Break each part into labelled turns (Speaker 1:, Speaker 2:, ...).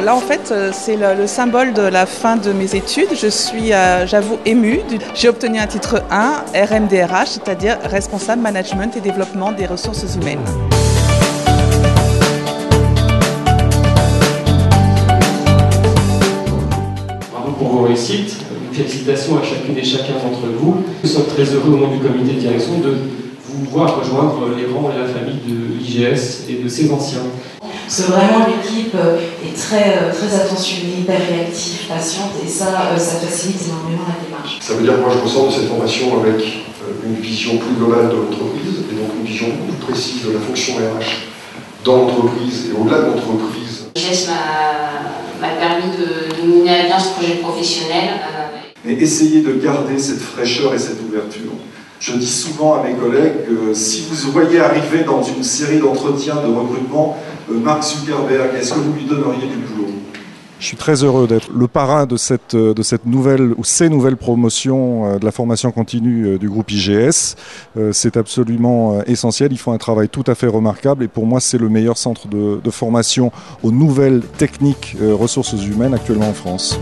Speaker 1: Là, en fait, c'est le symbole de la fin de mes études. Je suis, j'avoue, émue. J'ai obtenu un titre 1, RMDRH, c'est-à-dire Responsable Management et Développement des Ressources Humaines.
Speaker 2: Bravo pour vos réussites. Félicitations à chacune et chacun d'entre vous. Nous sommes très heureux au nom du comité de direction de vous voir rejoindre les rangs et la famille de l'IGS et de ses anciens.
Speaker 3: Parce que vraiment l'équipe est très attentionnée, hyper réactive, patiente, et ça facilite énormément la démarche.
Speaker 4: Ça veut dire que moi je ressors de cette formation avec une vision plus globale de l'entreprise, et donc une vision beaucoup plus précise de la fonction RH dans l'entreprise et au-delà de l'entreprise.
Speaker 5: L'IGS m'a permis de mener à bien ce projet professionnel.
Speaker 4: Et essayer de garder cette fraîcheur et cette ouverture. Je dis souvent à mes collègues que si vous voyez arriver dans une série d'entretiens de recrutement Mark Zuckerberg, est-ce que vous lui donneriez du boulot?
Speaker 6: Je suis très heureux d'être le parrain de cette nouvelle ou ces nouvelles promotions de la formation continue du groupe IGS. C'est absolument essentiel. Ils font un travail tout à fait remarquable et pour moi c'est le meilleur centre de formation aux nouvelles techniques ressources humaines actuellement en France.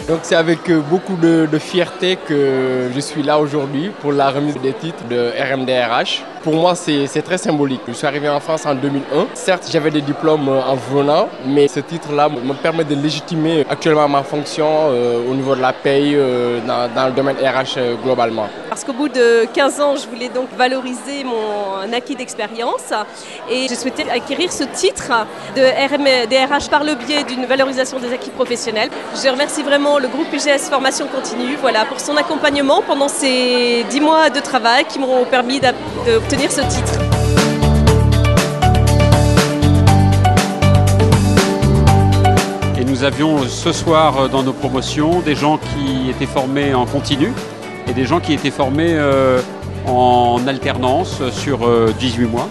Speaker 7: Donc c'est avec beaucoup de fierté que je suis là aujourd'hui pour la remise des titres de RMDRH. Pour moi c'est très symbolique. Je suis arrivé en France en 2001. Certes j'avais des diplômes en venant, mais ce titre-là me permet de légitimer actuellement ma fonction au niveau de la paye dans le domaine RH globalement.
Speaker 8: Parce qu'au bout de 15 ans, je voulais donc valoriser mon acquis d'expérience et j'ai souhaité acquérir ce titre de RMDRH par le biais d'une valorisation des acquis professionnels. Je remercie vraiment le groupe IGS Formation Continue pour son accompagnement pendant ces 10 mois de travail qui m'ont permis d'obtenir ce titre.
Speaker 9: Et nous avions ce soir dans nos promotions des gens qui étaient formés en continu et des gens qui étaient formés en alternance sur 18 mois.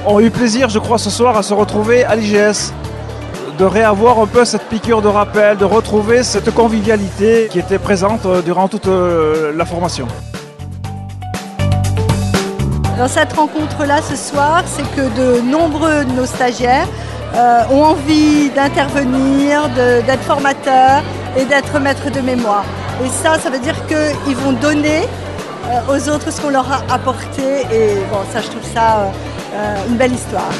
Speaker 10: On a eu plaisir, je crois, ce soir à se retrouver à l'IGS, de réavoir un peu cette piqûre de rappel, de retrouver cette convivialité qui était présente durant toute la formation.
Speaker 11: Dans cette rencontre-là ce soir, c'est que de nombreux de nos stagiaires ont envie d'intervenir, d'être formateurs et d'être maîtres de mémoire. Et ça veut dire qu'ils vont donner aux autres ce qu'on leur a apporté et bon, ça je trouve ça une belle histoire.